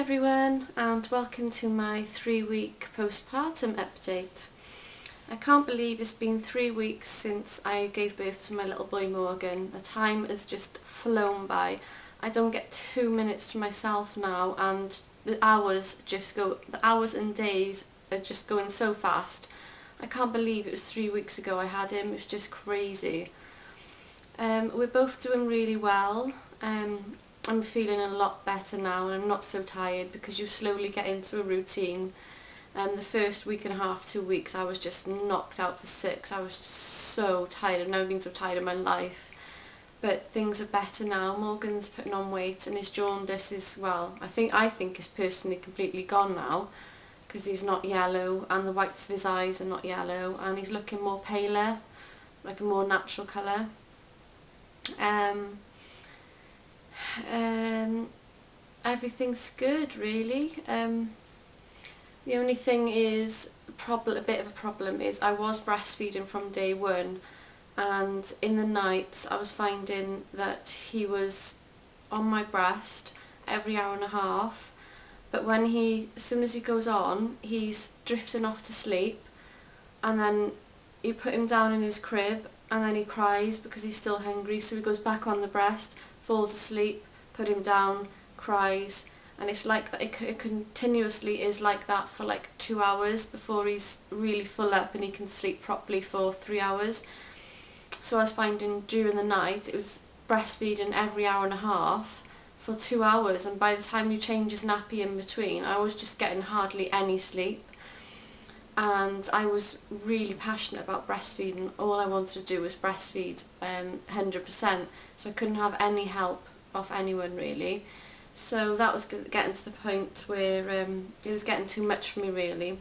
everyone, and welcome to my 3-week postpartum update. I can't believe it's been 3 weeks since I gave birth to my little boy Morgan. The time has just flown by. I don't get 2 minutes to myself now, and the hours and days are just going so fast. I can't believe it was 3 weeks ago I had him. It's just crazy. We're both doing really well. I'm feeling a lot better now and I'm not so tired because you slowly get into a routine. The first week and a half, 2 weeks, I was just knocked out for 6. I was so tired. I've never been so tired in my life. But things are better now. Morgan's putting on weight and his jaundice is, well, I think is personally completely gone now because he's not yellow and the whites of his eyes are not yellow and he's looking more paler, like a more natural colour. Everything's good really. The only thing is, a bit of a problem is I was breastfeeding from day one, and in the nights I was finding that he was on my breast every hour and a half, but as soon as he goes on, he's drifting off to sleep, and then you put him down in his crib and then he cries because he's still hungry, so he goes back on the breast, falls asleep, put him down, cries, and it's like that. It continuously is like that for like 2 hours before he's really full up and he can sleep properly for 3 hours. So I was finding during the night it was breastfeeding every hour and a half for 2 hours, and by the time you change his nappy in between I was just getting hardly any sleep. And I was really passionate about breastfeeding. All I wanted to do was breastfeed 100%, so I couldn't have any help off anyone really. So that was getting to the point where it was getting too much for me really.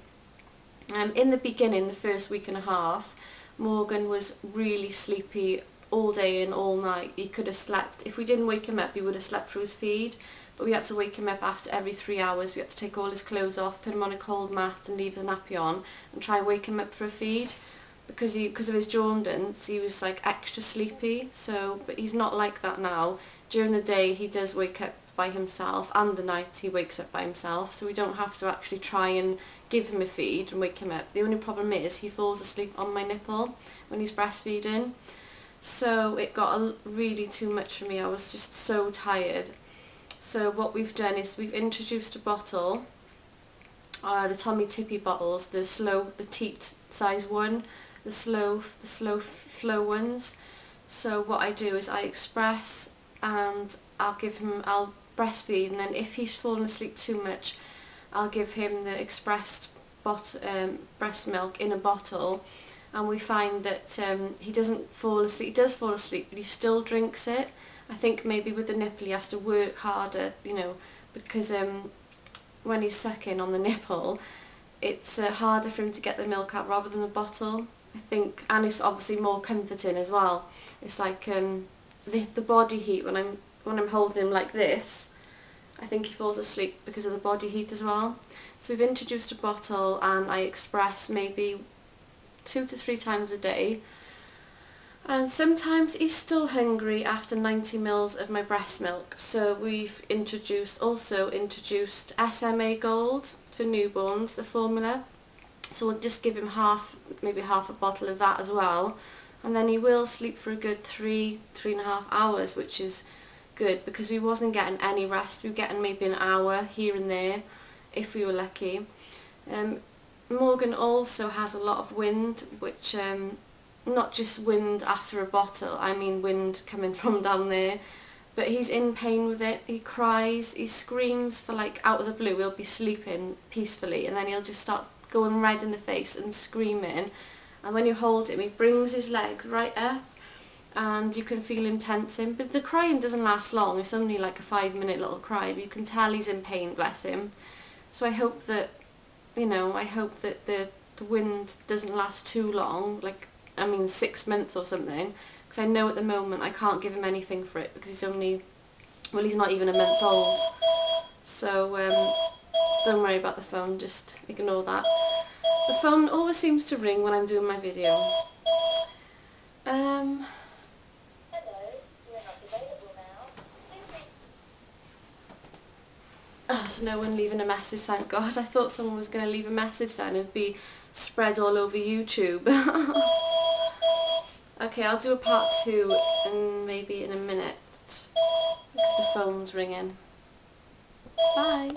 In the beginning, the first week and a half, Morgan was really sleepy all day and all night. He could have slept, if we didn't wake him up he would have slept through his feed, but we had to wake him up after every 3 hours. We had to take all his clothes off, put him on a cold mat and leave his nappy on and try and wake him up for a feed, because of his jaundice he was like extra sleepy. But he's not like that now. During the day he does wake up by himself, and the night he wakes up by himself, so we don't have to actually try and give him a feed and wake him up. The only problem is he falls asleep on my nipple when he's breastfeeding, so it got really too much for me. I was just so tired. So what we've done is we've introduced a bottle, the Tommy Tippy bottles, the teat size one, the slow flow ones. So what I do is I express, and I'll breastfeed, and then if he's fallen asleep too much I'll give him the expressed breast milk in a bottle, and we find that he doesn't fall asleep. He does fall asleep but he still drinks it. I think maybe with the nipple he has to work harder, because when he's sucking on the nipple it's harder for him to get the milk out rather than the bottle, I think, and it's obviously more comforting as well. It's like the body heat when I'm holding him like this, I think he falls asleep because of the body heat as well. So we've introduced a bottle and I express maybe 2 to 3 times a day. And sometimes he's still hungry after 90 ml of my breast milk. So we've also introduced SMA Gold for newborns, the formula. So we'll just give him maybe half a bottle of that as well. And then he will sleep for a good 3.5 hours, which is good because we wasn't getting any rest. We were getting maybe an hour here and there if we were lucky. Morgan also has a lot of wind, which not just wind after a bottle, I mean wind coming from down there, but he's in pain with it. He cries, he screams for like out of the blue. He'll be sleeping peacefully and then he'll just start going red in the face and screaming, and when you hold him he brings his legs right up and you can feel him tensing, but the crying doesn't last long. It's only like a 5-minute little cry, but you can tell he's in pain, bless him. So I hope that the wind doesn't last too long, 6 months or something, because I know at the moment I can't give him anything for it because he's not even a month old. So don't worry about the phone, just ignore that. The phone always seems to ring when I'm doing my video. There's no one leaving a message, thank God. I thought someone was going to leave a message then and it'd be spread all over YouTube. Okay, I'll do a part 2 maybe in a minute because the phone's ringing. Bye!